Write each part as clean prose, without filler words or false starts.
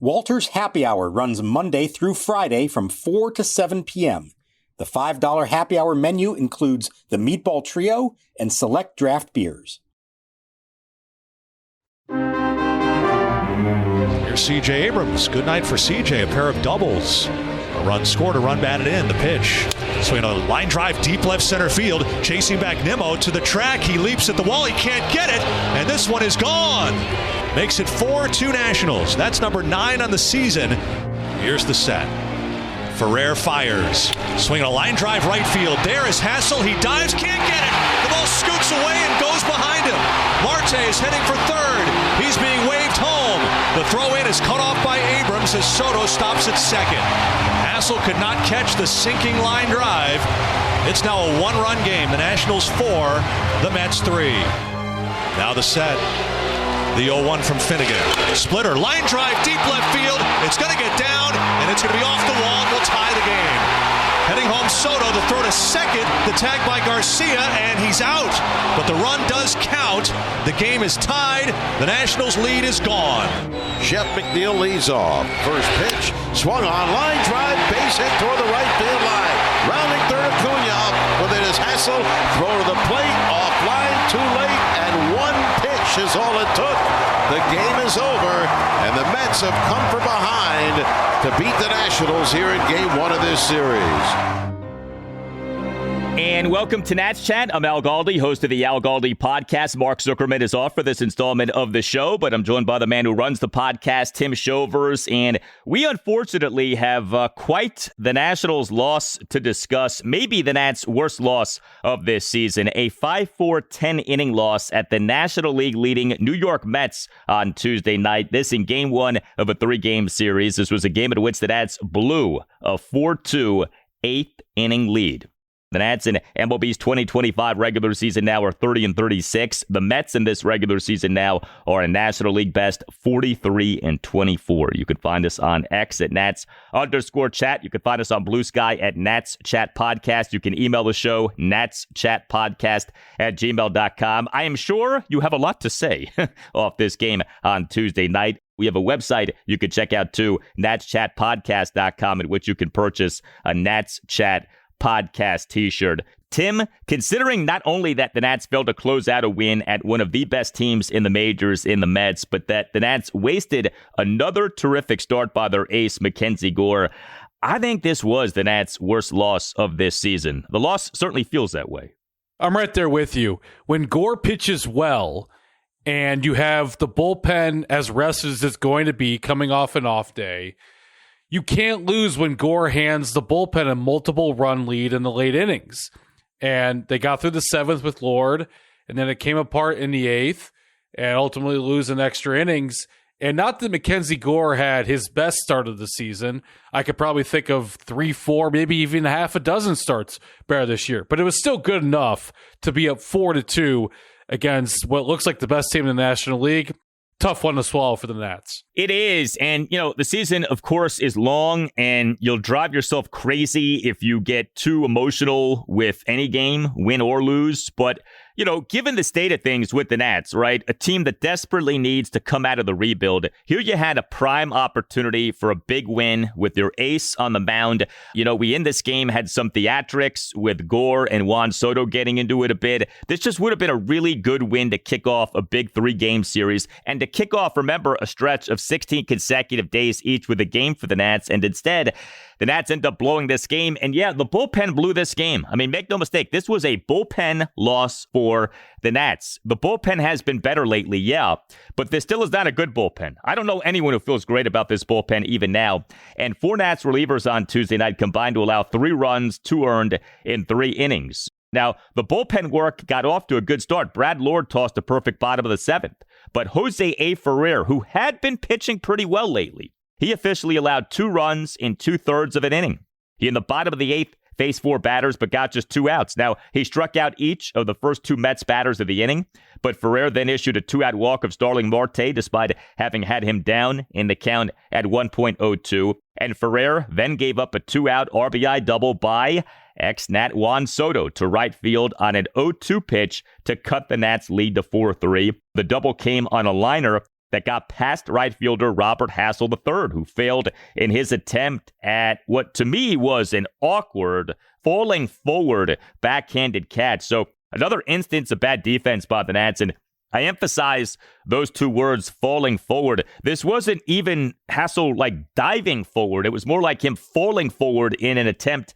Walter's Happy Hour runs Monday through Friday from 4 to 7 p.m. The $5 Happy Hour menu includes the Meatball Trio and select draft beers. Here's C.J. Abrams. Good night for C.J. A pair of doubles. A run scored, a run batted in. The pitch. Swing a line drive deep left center field. Chasing back Nimmo to the track. He leaps at the wall. He can't get it. And this one is gone. Makes it 4-2 Nationals. That's number 9 on the season. Here's the set. Ferrar fires. Swinging a line drive right field. There is Hassel. He dives. Can't get it. The ball scoots away and goes behind him. Marte is heading for third. He's being waved home. The throw-in is cut off by Abrams as Soto stops at second. Hassel could not catch the sinking line drive. It's now a one-run game. The Nationals 4, the Mets 3. Now the set. The 0-1 from Finnegan. Splitter, line drive, deep left field. It's going to get down, and it's going to be off the wall, and we'll tie the game. Heading home, Soto, the throw to second, the tag by Garcia, and he's out. But the run does count. The game is tied. The Nationals' lead is gone. Jeff McNeil leads off. First pitch, swung on, line drive, base hit toward the right field line. Rounding third, Acuna up with it is Hassel. Throw to the plate, offline, too late, and one pitch is all it took. The game is over, and the Mets have come from behind to beat the Nationals here in Game 1 of this series. And welcome to Nats Chat. I'm Al Galdi, host of the Al Galdi podcast. Mark Zuckerman is off for this installment of the show, but I'm joined by the man who runs the podcast, Tim Shovers. And we unfortunately have quite the Nationals loss to discuss. Maybe the Nats' worst loss of this season. A 5-4 10-inning loss at the National League leading New York Mets on Tuesday night. This in Game 1 of a 3-game series. This was a game in which the Nats blew a 4-2 8th-inning lead. The Nats in MLB's 2025 regular season now are 30-36. The Mets in this regular season now are a National League best 43-24. You can find us on X at Nats_chat. You can find us on Blue Sky at Nats Chat Podcast. You can email the show, natschatpodcast@gmail.com. I am sure you have a lot to say off this game on Tuesday night. We have a website you can check out too, natschatpodcast.com, at which you can purchase a Nats Chat podcast t-shirt. Tim, considering not only that the Nats failed to close out a win at one of the best teams in the majors in the Mets, but that the Nats wasted another terrific start by their ace, MacKenzie Gore, I think this was the Nats' worst loss of this season. The loss certainly feels that way. I'm right there with you. When Gore pitches well and you have the bullpen as rested as it's going to be coming off an off day, you can't lose when Gore hands the bullpen a multiple run lead in the late innings. And they got through the 7th with Lord, and then it came apart in the 8th, and ultimately lose in extra innings. And not that MacKenzie Gore had his best start of the season. I could probably think of 3, 4, maybe even half a dozen starts better this year. But it was still good enough to be up 4-2 against what looks like the best team in the National League. Tough one to swallow for the Nats. It is. And, the season, of course, is long, and you'll drive yourself crazy if you get too emotional with any game, win or lose. But, given the state of things with the Nats, right, a team that desperately needs to come out of the rebuild, here you had a prime opportunity for a big win with your ace on the mound. We in this game had some theatrics with Gore and Juan Soto getting into it a bit. This just would have been a really good win to kick off a big 3-game series and to kick off, remember, a stretch of 16 consecutive days each with a game for the Nats. And instead, the Nats end up blowing this game. And yeah, the bullpen blew this game. I mean, make no mistake, this was a bullpen loss for the Nats. The bullpen has been better lately, yeah, but this still is not a good bullpen. I don't know anyone who feels great about this bullpen even now. And 4 Nats relievers on Tuesday night combined to allow 3 runs, 2 earned in 3 innings. Now, the bullpen work got off to a good start. Brad Lord tossed a perfect bottom of the 7th. But Jose Ferrar, who had been pitching pretty well lately, he officially allowed 2 runs in 2/3 of an inning. He, in the bottom of the 8th, faced 4 batters, but got just 2 outs. Now, he struck out each of the first 2 Mets batters of the inning, but Ferrar then issued a 2-out walk of Starling Marte, despite having had him down in the count at 1.02. And Ferrar then gave up a 2-out RBI double by ex-Nat Juan Soto to right field on an 0-2 pitch to cut the Nats' lead to 4-3. The double came on a liner that got past right fielder Robert Hassel III, who failed in his attempt at what to me was an awkward falling forward backhanded catch. So another instance of bad defense by the Nats, and I emphasize those two words, falling forward. This wasn't even Hassel diving forward. It was more like him falling forward in an attempt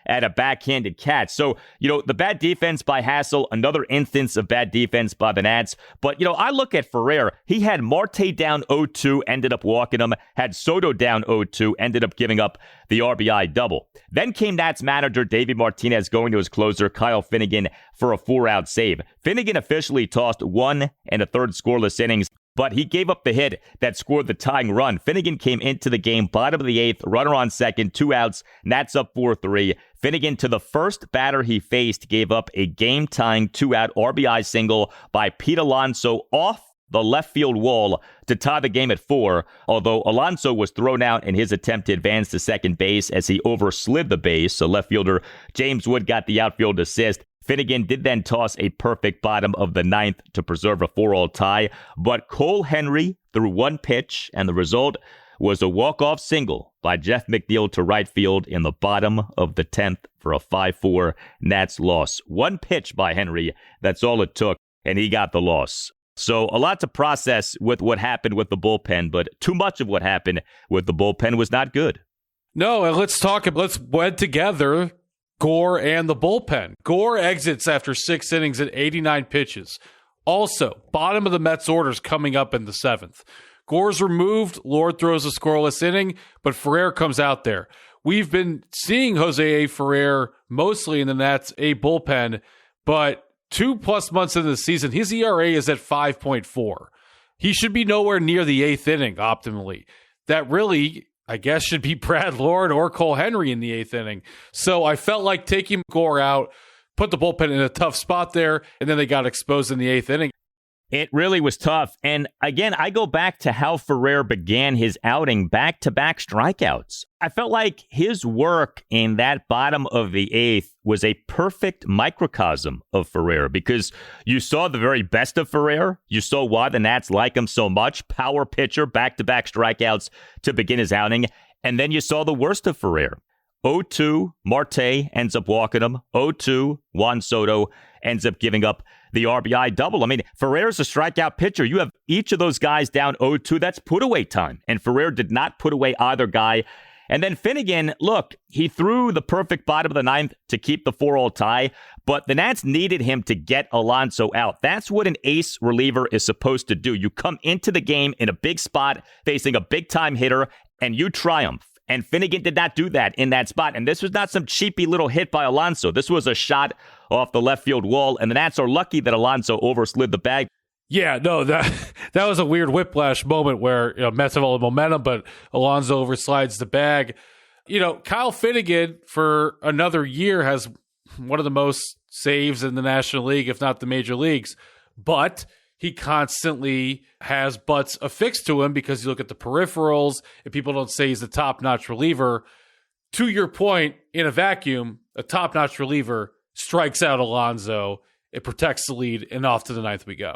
at a backhanded catch. So, the bad defense by Hassel, another instance of bad defense by the Nats. But, I look at Ferrar. He had Marte down 0-2, ended up walking him. Had Soto down 0-2, ended up giving up the RBI double. Then came Nats manager Davey Martinez going to his closer, Kyle Finnegan, for a 4-out save. Finnegan officially tossed 1 1/3 scoreless innings, but he gave up the hit that scored the tying run. Finnegan came into the game, bottom of the 8th, runner on second, 2 outs, Nats up 4-3. Finnegan, to the first batter he faced, gave up a game-tying 2-out RBI single by Pete Alonso off the left field wall to tie the game at 4, although Alonso was thrown out in his attempt to advance to second base as he overslid the base. So left fielder James Wood got the outfield assist. Finnegan did then toss a perfect bottom of the 9th to preserve a 4-all tie, but Cole Henry threw one pitch, and the result was a walk-off single by Jeff McNeil to right field in the bottom of the 10th for a 5-4 Nats loss. One pitch by Henry, that's all it took, and he got the loss. So a lot to process with what happened with the bullpen, but too much of what happened with the bullpen was not good. No, and let's wed together Gore and the bullpen. Gore exits after 6 innings at 89 pitches. Also, bottom of the Mets orders coming up in the 7th. Gore's removed, Lord throws a scoreless inning, but Ferrar comes out there. We've been seeing Jose Ferrar mostly in the Nats A bullpen, but 2+ months into the season, his ERA is at 5.4. He should be nowhere near the 8th inning optimally. That really, I guess, should be Brad Lord or Cole Henry in the 8th inning. So I felt like taking Gore out, put the bullpen in a tough spot there, and then they got exposed in the 8th inning. It really was tough. And again, I go back to how Ferrar began his outing, back-to-back strikeouts. I felt like his work in that bottom of the 8th was a perfect microcosm of Ferrar, because you saw the very best of Ferrar. You saw why the Nats like him so much. Power pitcher, back-to-back strikeouts to begin his outing. And then you saw the worst of Ferrar. 0-2, Marte ends up walking him. 0-2, Juan Soto ends up giving up the RBI double. I mean, Ferrar's a strikeout pitcher. You have each of those guys down 0-2. That's put away time. And Ferrar did not put away either guy. And then Finnegan, look, he threw the perfect bottom of the 9th to keep the 4-all tie, but the Nats needed him to get Alonso out. That's what an ace reliever is supposed to do. You come into the game in a big spot, facing a big-time hitter, and you triumph. And Finnegan did not do that in that spot. And this was not some cheapy little hit by Alonso. This was a shot off the left field wall, and the Nats are lucky that Alonso overslid the bag. Yeah, no, that was a weird whiplash moment where Mets have all the momentum, but Alonso overslides the bag. Kyle Finnegan for another year has one of the most saves in the National League, if not the major leagues. But he constantly has butts affixed to him because you look at the peripherals and people don't say he's a top-notch reliever. To your point, in a vacuum, a top-notch reliever strikes out Alonso. It protects the lead, and off to the 9th we go.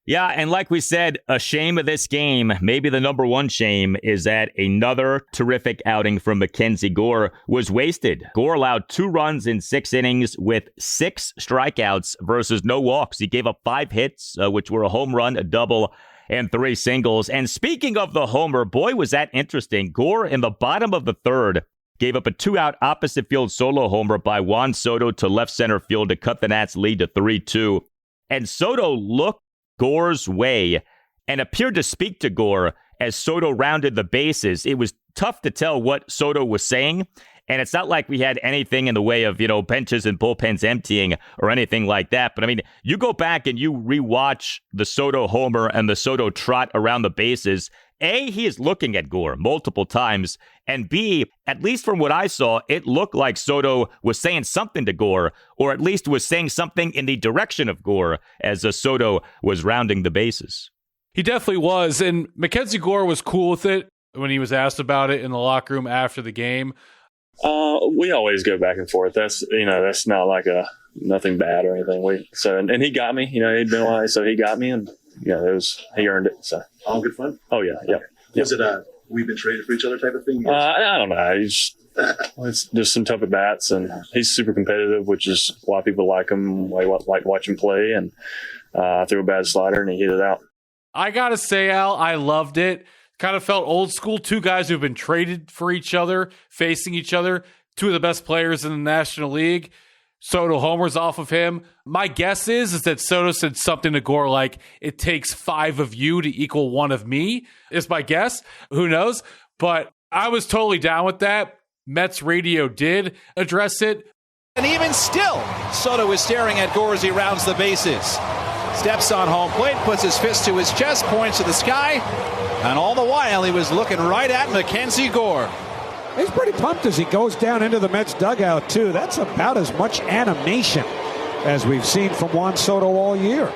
Yeah, and like we said, a shame of this game, maybe the number one shame, is that another terrific outing from MacKenzie Gore was wasted. Gore allowed 2 runs in 6 innings with 6 strikeouts versus no walks. He gave up 5 hits, which were a home run, a double, and 3 singles. And speaking of the homer, boy, was that interesting. Gore, in the bottom of the 3rd, gave up a 2-out opposite field solo homer by Juan Soto to left center field to cut the Nats' lead to 3-2. And Soto looked Gore's way and appeared to speak to Gore as Soto rounded the bases. It was tough to tell what Soto was saying, and it's not like we had anything in the way of, benches and bullpens emptying or anything like that. But I mean, you go back and you rewatch the Soto homer and the Soto trot around the bases. A, he is looking at Gore multiple times, and B, at least from what I saw, it looked like Soto was saying something to Gore, or at least was saying something in the direction of Gore as Soto was rounding the bases. He definitely was, and MacKenzie Gore was cool with it when he was asked about it in the locker room after the game. We always go back and forth. That's not like nothing bad or anything. And he got me. He'd been alive, so he got me, and he earned it. So all good fun. Oh yeah, yeah. Was it we've been traded for each other type of thing? I don't know. It's just some tough at bats, and he's super competitive, which is why people like him. Why like watch him play. And I threw a bad slider, and he hit it out. I gotta say, Al, I loved it. Kind of felt old school. Two guys who've been traded for each other, facing each other. Two of the best players in the National League. Soto homers off of him. My guess is that Soto said something to Gore like, "It takes 5 of you to equal 1 of me," is my guess. Who knows? But I was totally down with that. Mets radio did address it. And even still, Soto is staring at Gore as he rounds the bases. Steps on home plate, puts his fist to his chest, points to the sky, and all the while he was looking right at MacKenzie Gore. He's pretty pumped as he goes down into the Mets dugout, too. That's about as much animation as we've seen from Juan Soto all year.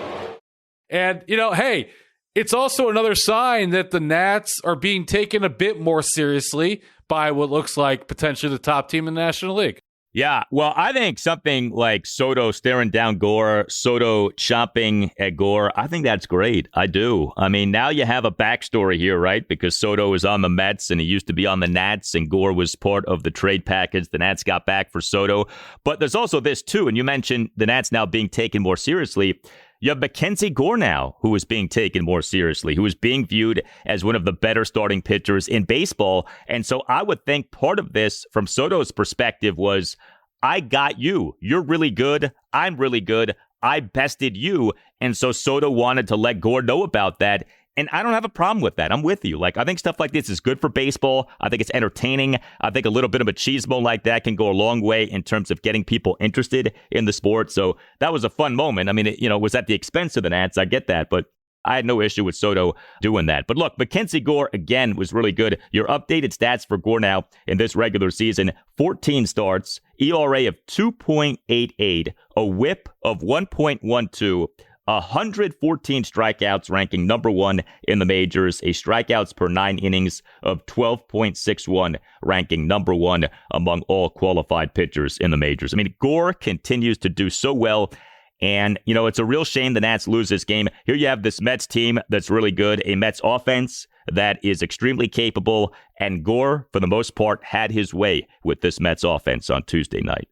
And, hey, it's also another sign that the Nats are being taken a bit more seriously by what looks like potentially the top team in the National League. Yeah, well, I think something like Soto staring down Gore, Soto chomping at Gore, I think that's great. I do. I mean, now you have a backstory here, right? Because Soto is on the Mets and he used to be on the Nats, and Gore was part of the trade package the Nats got back for Soto. But there's also this, too, and you mentioned the Nats now being taken more seriously. You have MacKenzie Gore now, who is being taken more seriously, who is being viewed as one of the better starting pitchers in baseball. And so I would think part of this, from Soto's perspective, was, I got you. You're really good. I'm really good. I bested you. And so Soto wanted to let Gore know about that. And I don't have a problem with that. I'm with you. I think stuff like this is good for baseball. I think it's entertaining. I think a little bit of machismo like that can go a long way in terms of getting people interested in the sport. So that was a fun moment. I mean, it was at the expense of the Nats. I get that. But I had no issue with Soto doing that. But look, MacKenzie Gore, again, was really good. Your updated stats for Gore now in this regular season: 14 starts, ERA of 2.88, a whip of 1.12, 114 strikeouts, ranking number 1 in the majors, a strikeouts per 9 innings of 12.61, ranking number 1 among all qualified pitchers in the majors. I mean, Gore continues to do so well. And, it's a real shame the Nats lose this game. Here you have this Mets team that's really good, a Mets offense that is extremely capable, and Gore, for the most part, had his way with this Mets offense on Tuesday night.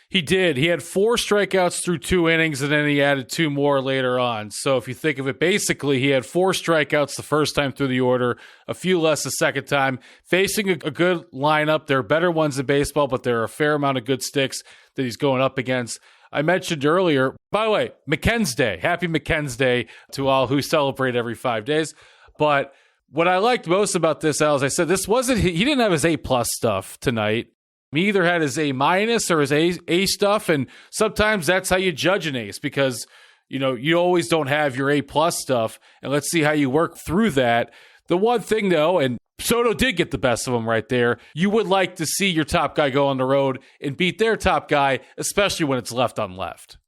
He did. He had 4 strikeouts through 2 innings, and then he added 2 more later on. So if you think of it, basically, he had 4 strikeouts the first time through the order, a few less the second time. Facing a good lineup. There are better ones in baseball, but there are a fair amount of good sticks that he's going up against. I mentioned earlier, by the way, McKenzie Day. Happy McKenzie Day to all who celebrate every 5 days. But what I liked most about this, Al, as I said, he didn't have his A+ stuff tonight. He either had his A- or his A stuff, and sometimes that's how you judge an ace, because you always don't have your A+ stuff, and let's see how you work through that. The one thing, though, and Soto did get the best of him right there, you would like to see your top guy go on the road and beat their top guy, especially when it's left on left.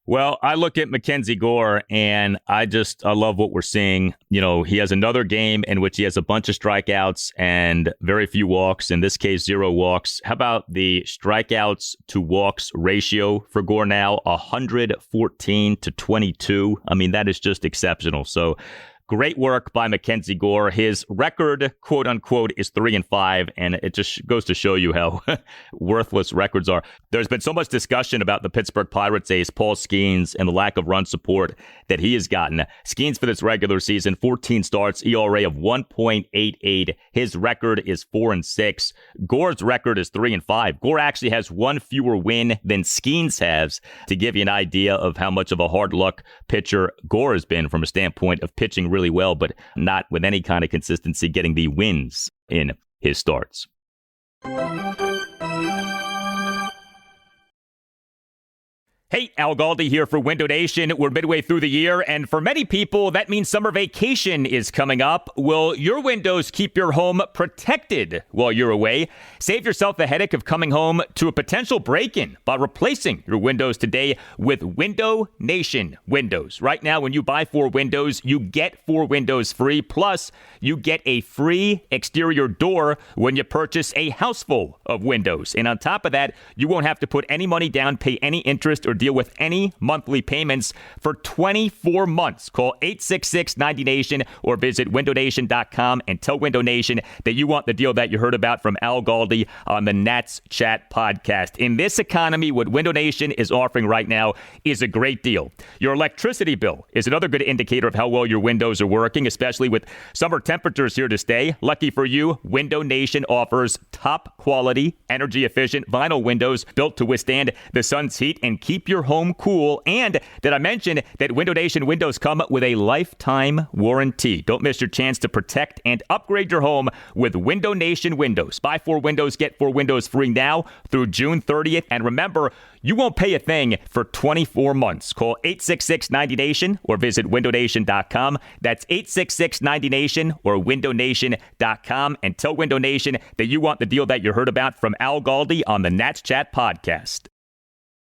Well, I look at MacKenzie Gore, and I love what we're seeing. He has another game in which he has a bunch of strikeouts and very few walks. In this case, 0 walks. How about the strikeouts to walks ratio for Gore now? 114 to 22. I mean, that is just exceptional. So great work by MacKenzie Gore. His record, quote unquote, is 3-5, and it just goes to show you how worthless records are. There's been so much discussion about the Pittsburgh Pirates ace, Paul Skeens, and the lack of run support that he has gotten. Skeens for this regular season, 14 starts, ERA of 1.88. His record is 4-6. Gore's record is 3-5. Gore actually has 1 fewer win than Skeens has, to give you an idea of how much of a hard luck pitcher Gore has been from a standpoint of pitching really well, but not with any kind of consistency getting the wins in his starts. Hey, Al Galdi here for Window Nation. We're midway through the year, and for many people, that means summer vacation is coming up. Will your windows keep your home protected while you're away? Save yourself the headache of coming home to a potential break-in by replacing your windows today with Window Nation windows. Right now, when you buy 4 windows, you get 4 windows free, plus you get a free exterior door when you purchase a house full of windows. And on top of that, you won't have to put any money down, pay any interest, or or deal with any monthly payments for 24 months. Call 866-90-NATION or visit windownation.com and tell Window Nation that you want the deal that you heard about from Al Galdi on the Nats Chat podcast. In this economy, what Window Nation is offering right now is a great deal. Your electricity bill is another good indicator of how well your windows are working, especially with summer temperatures here to stay. Lucky for you, Window Nation offers top quality, energy efficient vinyl windows built to withstand the sun's heat and keep your home cool. And did I mention that Window Nation windows come with a lifetime warranty? Don't miss your chance to protect and upgrade your home with Window Nation windows. Buy 4 windows, get 4 windows free now through June 30th. And remember, you won't pay a thing for 24 months. Call 866-90-NATION or visit windownation.com. That's 866-90-NATION or windownation.com. And tell Window Nation that you want the deal that you heard about from Al Galdi on the Nats Chat podcast.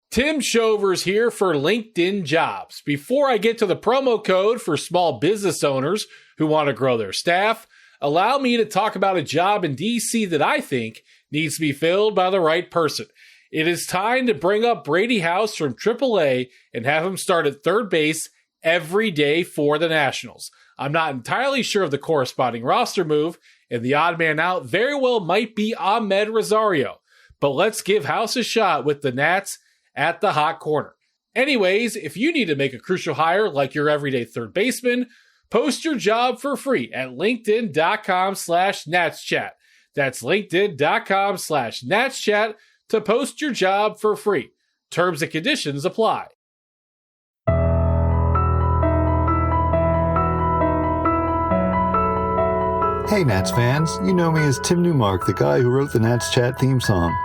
Tim Shovers here for LinkedIn Jobs. Before I get to the promo code for small business owners who want to grow their staff, allow me to talk about a job in DC that I think needs to be filled by the right person. It is time to bring up Brady House from AAA and have him start at third base every day for the Nationals. I'm not entirely sure of the corresponding roster move, and the odd man out very well might be Ahmed Rosario. But let's give House a shot with the Nats at the hot corner. Anyways, if you need to make a crucial hire like your everyday third baseman, post your job for free at linkedin.com/NatsChat. That's linkedin.com/NatsChat to post your job for free. Terms and conditions apply. Hey Nats fans, you know me as Tim Newmark, the guy who wrote the Nats Chat theme song.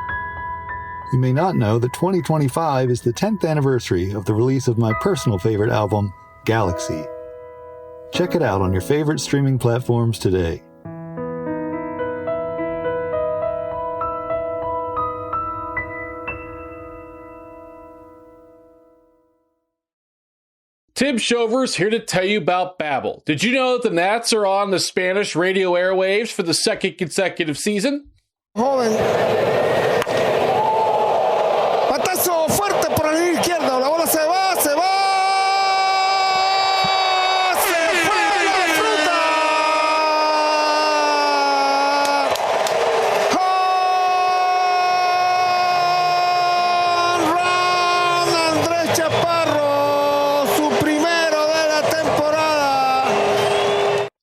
You may not know that 2025 is the 10th anniversary of the release of my personal favorite album, Galaxy. Check it out on your favorite streaming platforms today. Tim Shovers here to tell you about Babbel. Did you know that the Nats are on the Spanish radio airwaves for the second consecutive season? Joven. Batazo fuerte por la línea izquierda. La bola se va, se va. Se fue la fruta. Home run, Andrés Chapparo.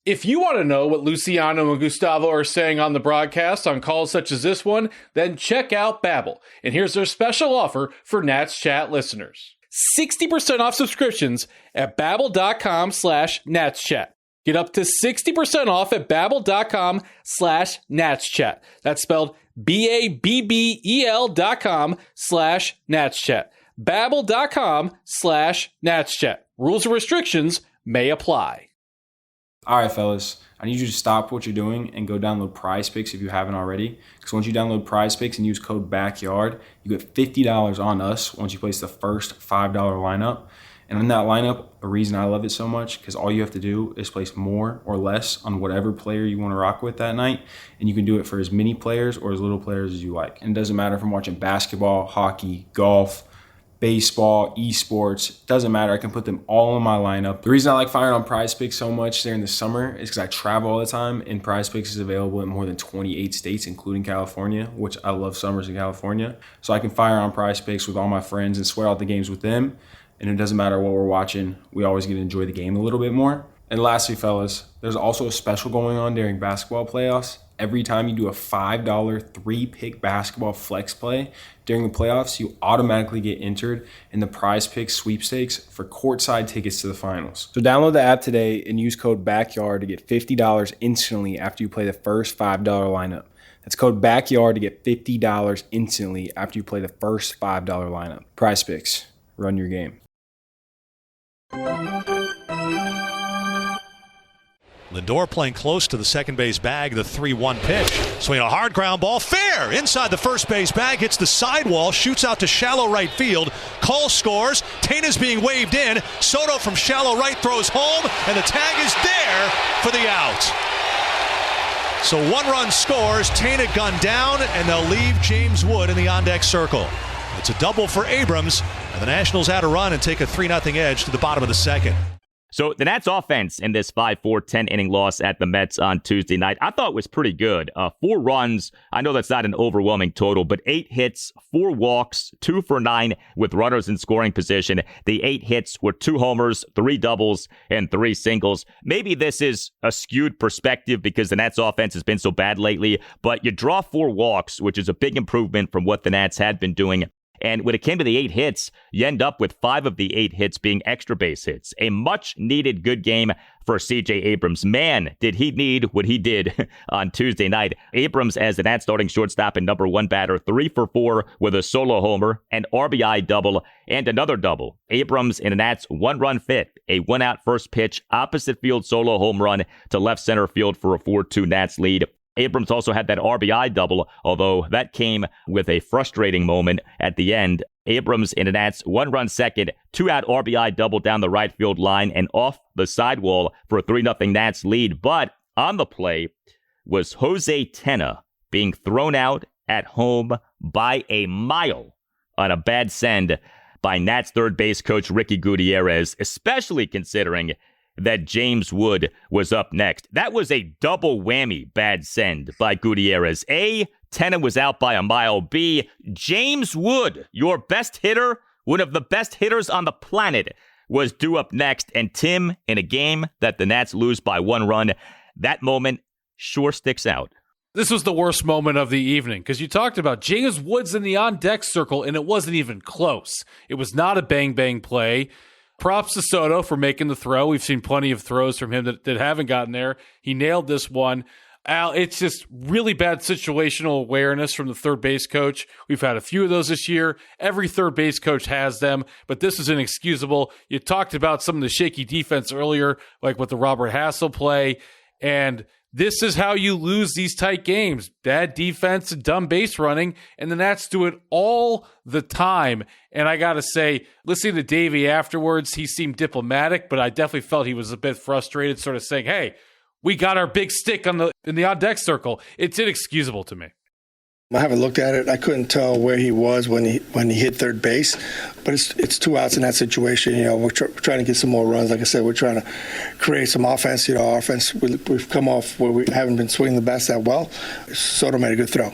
If you want to know what Luciano and Gustavo are saying on the broadcast on calls such as this one, then check out Babbel. And here's their special offer for Nats Chat listeners. 60% off subscriptions at babbel.com/NatsChat. Get up to 60% off at babbel.com/NatsChat. That's spelled BABBEL.com/NatsChat. Babbel.com/NatsChat. Rules and restrictions may apply. All right, fellas, I need you to stop what you're doing and go download Prize Picks if you haven't already. Because once you download Prize Picks and use code BACKYARD, you get $50 on us once you place the first $5 lineup. And in that lineup, the reason I love it so much, because all you have to do is place more or less on whatever player you want to rock with that night. And you can do it for as many players or as little players as you like. And it doesn't matter if I'm watching basketball, hockey, golf, baseball, esports, doesn't matter. I can put them all in my lineup. The reason I like firing on Prize Picks so much during the summer is because I travel all the time, and Prize Picks is available in more than 28 states, including California, which I love summers in California. So I can fire on Prize Picks with all my friends and sweat out the games with them. And it doesn't matter what we're watching, we always get to enjoy the game a little bit more. And lastly, fellas, there's also a special going on during basketball playoffs. Every time you do a $5 3-pick basketball flex play during the playoffs, you automatically get entered in the Prize Picks sweepstakes for courtside tickets to the finals. So download the app today and use code BACKYARD to get $50 instantly after you play the first $5 lineup. That's code BACKYARD to get $50 instantly after you play the first $5 lineup. Prize Picks, run your game. Lindor playing close to the second base bag, the 3-1 pitch. Swing a hard ground ball, fair! Inside the first base bag, hits the sidewall, shoots out to shallow right field. Cole scores, Tena's being waved in. Soto from shallow right throws home, and the tag is there for the out. So 1 run scores, Tena gunned down, and they'll leave James Wood in the on-deck circle. It's a double for Abrams, and the Nationals add a run and take a 3-0 edge to the bottom of the second. So the Nats offense in this 5-4 10-inning loss at the Mets on Tuesday night, I thought was pretty good. 4 runs. I know that's not an overwhelming total, but 8 hits, 4 walks, 2 for 9 with runners in scoring position. The 8 hits were 2 homers, 3 doubles, and 3 singles. Maybe this is a skewed perspective because the Nats offense has been so bad lately, but you draw 4 walks, which is a big improvement from what the Nats had been doing. And when it came to the 8 hits, you end up with 5 of the 8 hits being extra base hits. A much-needed good game for C.J. Abrams. Man, did he need what he did on Tuesday night. Abrams, as the Nats starting shortstop and number 1 batter, 3 for 4 with a solo homer, an RBI double, and another double. Abrams in a Nats 1-run fit, a 1-out first pitch, opposite field solo home run to left center field for a 4-2 Nats lead. Abrams also had that RBI double, although that came with a frustrating moment at the end. Abrams in a Nats 1-run second, 2-out RBI double down the right field line and off the sidewall for a 3-0 Nats lead. But on the play was Jose Tena being thrown out at home by a mile on a bad send by Nats third base coach Ricky Gutierrez, especially considering that James Wood was up next. That was a double whammy bad send by Gutierrez. A, Tena was out by a mile. B, James Wood, your best hitter, one of the best hitters on the planet, was due up next. And Tim, in a game that the Nats lose by 1 run, that moment sure sticks out. This was the worst moment of the evening because you talked about James Wood's in the on-deck circle, and it wasn't even close. It was not a bang-bang play. Props to Soto for making the throw. We've seen plenty of throws from him that haven't gotten there. He nailed this one. Al, it's just really bad situational awareness from the third base coach. We've had a few of those this year. Every third base coach has them, but this is inexcusable. You talked about some of the shaky defense earlier, like with the Robert Hassel play, and this is how you lose these tight games. Bad defense and dumb base running, and the Nats do it all the time. And I got to say, listening to Davey afterwards, he seemed diplomatic, but I definitely felt he was a bit frustrated, sort of saying, hey, we got our big stick in the on-deck circle. It's inexcusable to me. I haven't looked at it. I couldn't tell where he was when he hit third base, but it's 2 outs in that situation. We're trying to get some more runs. Like I said, we're trying to create some offense. Our offense, we've come off where we haven't been swinging the bats that well. Soto made a good throw.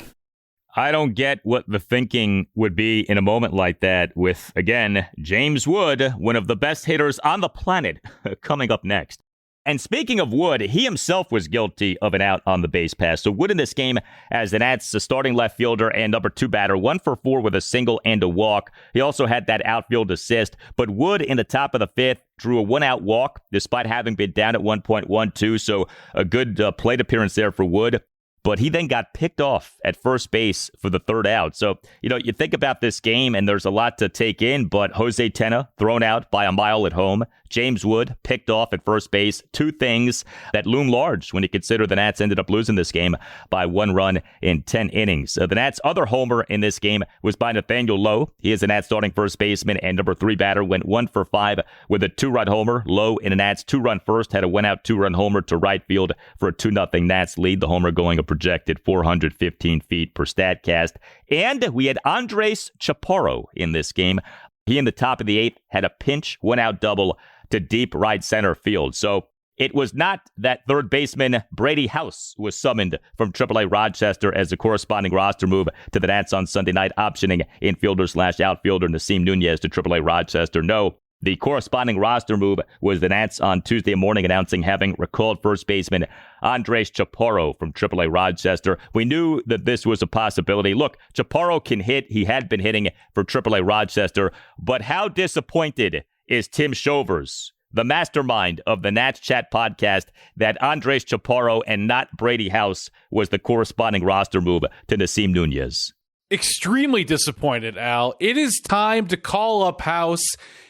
I don't get what the thinking would be in a moment like that with, again, James Wood, one of the best hitters on the planet, coming up next. And speaking of Wood, he himself was guilty of an out on the base pass. So Wood in this game as the Nats starting left fielder and number 2 batter, 1 for 4 with a single and a walk. He also had that outfield assist. But Wood in the top of the 5th drew a 1-out walk despite having been down at 1.12. So a good plate appearance there for Wood. But he then got picked off at first base for the 3rd out. So, you think about this game and there's a lot to take in, but Jose Tena thrown out by a mile at home. James Wood picked off at first base. 2 things that loom large when you consider the Nats ended up losing this game by 1 run in 10 innings. The Nats' other homer in this game was by Nathaniel Lowe. He is the Nats starting first baseman and number 3 batter, went 1 for 5 with a 2-run homer. Lowe in a Nats 2-run first had a 1-out 2-run homer to right field for a 2-0 Nats lead. The homer going a projected 415 feet per StatCast. And we had Andres Chapparo in this game. He in the top of the 8th had a pinch 1-out double to deep right center field. So it was not that third baseman Brady House was summoned from AAA Rochester as a corresponding roster move to the Nats on Sunday night, optioning infielder/outfielder Nasim Nuñez to AAA Rochester. No, the corresponding roster move was the Nats on Tuesday morning announcing having recalled first baseman Andres Chapparo from AAA Rochester. We knew that this was a possibility. Look, Chapparo can hit. He had been hitting for AAA Rochester. But how disappointed is Tim Shovers, the mastermind of the Nats Chat podcast, that Andres Chapparo and not Brady House was the corresponding roster move to Nasim Nuñez? Extremely disappointed, Al. It is time to call up House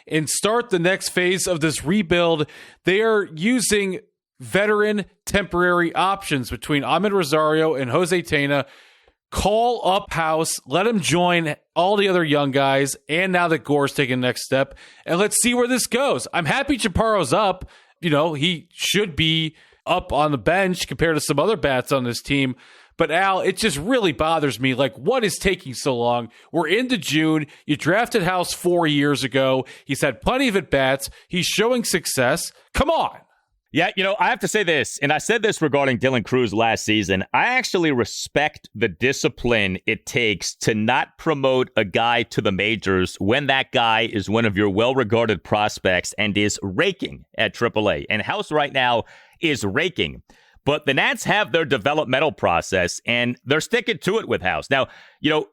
and start the next phase of this rebuild. They are using veteran temporary options between Ahmed Rosario and Jose Tena. Call up House, let him join all the other young guys, and now that Gore's taking the next step, and let's see where this goes. I'm happy Chaparro's up. He should be up on the bench compared to some other bats on this team, But Al, it just really bothers me. Like, what is taking so long? We're into June. You drafted House 4 years ago. He's had plenty of at-bats. He's showing success. Come on. Yeah, I have to say this, and I said this regarding Dylan Cruz last season. I actually respect the discipline it takes to not promote a guy to the majors when that guy is one of your well-regarded prospects and is raking at AAA. And House right now is raking. But the Nats have their developmental process, and they're sticking to it with House. Now,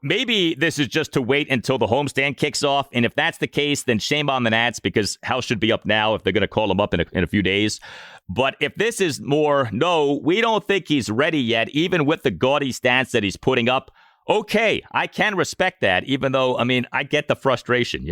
maybe this is just to wait until the homestand kicks off. And if that's the case, then shame on the Nats, because House should be up now if they're going to call him up in a few days. But if this is more, no, we don't think he's ready yet, even with the gaudy stats that he's putting up, okay, I can respect that, even though, I get the frustration.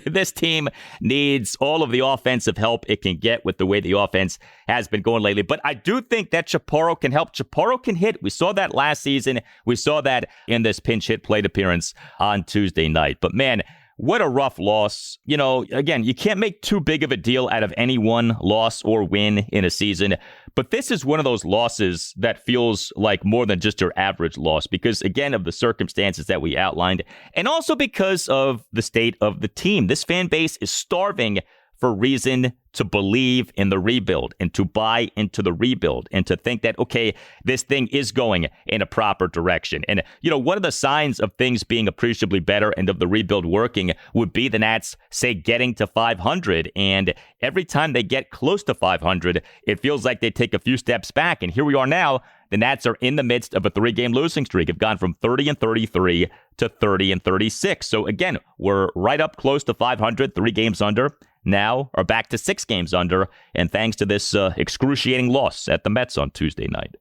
This team needs all of the offensive help it can get with the way the offense has been going lately. But I do think that Chapparo can help. Chapparo can hit. We saw that last season. We saw that in this pinch hit plate appearance on Tuesday night. But man, what a rough loss. Again, you can't make too big of a deal out of any one loss or win in a season. But this is one of those losses that feels like more than just your average loss because, again, of the circumstances that we outlined and also because of the state of the team. This fan base is starving for reason to believe in the rebuild and to buy into the rebuild and to think that, okay, this thing is going in a proper direction. And, one of the signs of things being appreciably better and of the rebuild working would be the Nats, say, getting to 500. And every time they get close to 500, it feels like they take a few steps back. And here we are now. The Nats are in the midst of a 3-game losing streak. Have gone from 30-33 to 30-36. So again, we're right up close to 500, 3 games under. Now are back to 6 games under, and thanks to this excruciating loss at the Mets on Tuesday night.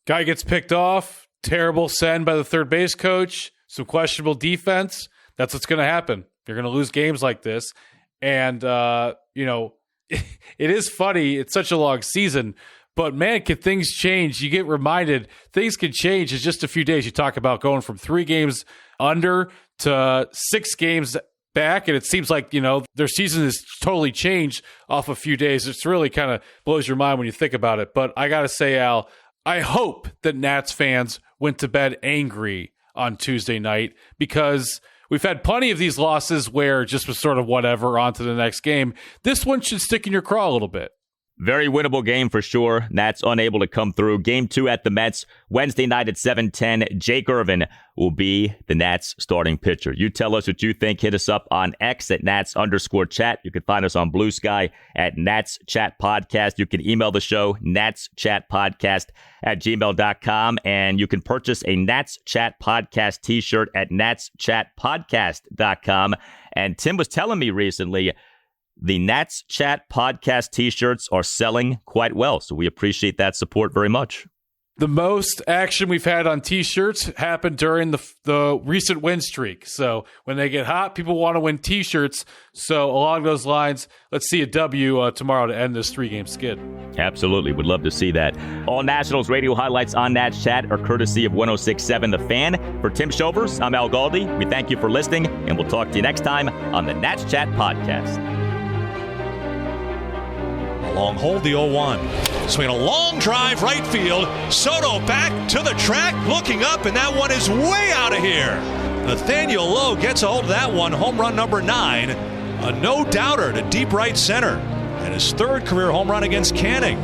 Guy gets picked off, terrible send by the third base coach, some questionable defense. That's what's going to happen. You're going to lose games like this. And, it is funny. It's such a long season. But, man, can things change? You get reminded things can change in just a few days. You talk about going from 3 games under to 6 games back, and it seems like, their season has totally changed off a few days. It's really kind of blows your mind when you think about it. But I got to say, Al, I hope that Nats fans went to bed angry on Tuesday night because we've had plenty of these losses where it just was sort of whatever, on to the next game. This one should stick in your craw a little bit. Very winnable game for sure. Nats unable to come through. Game 2 at the Mets, Wednesday night at 7:10. Jake Irvin will be the Nats starting pitcher. You tell us what you think. Hit us up on X at Nats_chat. You can find us on Blue Sky at Nats Chat Podcast. You can email the show, natschatpodcast@gmail.com. And you can purchase a Nats Chat Podcast t-shirt at natschatpodcast.com. And Tim was telling me recently, the Nats Chat Podcast t-shirts are selling quite well, so we appreciate that support very much. The most action we've had on t-shirts happened during the recent win streak. So when they get hot, people want to win t-shirts. So along those lines, let's see a W tomorrow to end this 3-game skid. Absolutely. Would love to see that. All Nationals radio highlights on Nats Chat are courtesy of 106.7 The Fan. For Tim Shovers, I'm Al Galdi. We thank you for listening, and we'll talk to you next time on the Nats Chat Podcast. Long hold, the 0-1. Swing a long drive right field. Soto back to the track, looking up, and that one is way out of here. Nathaniel Lowe gets a hold of that one. Home run number 9. A no-doubter to deep right center. And his 3rd career home run against Canning.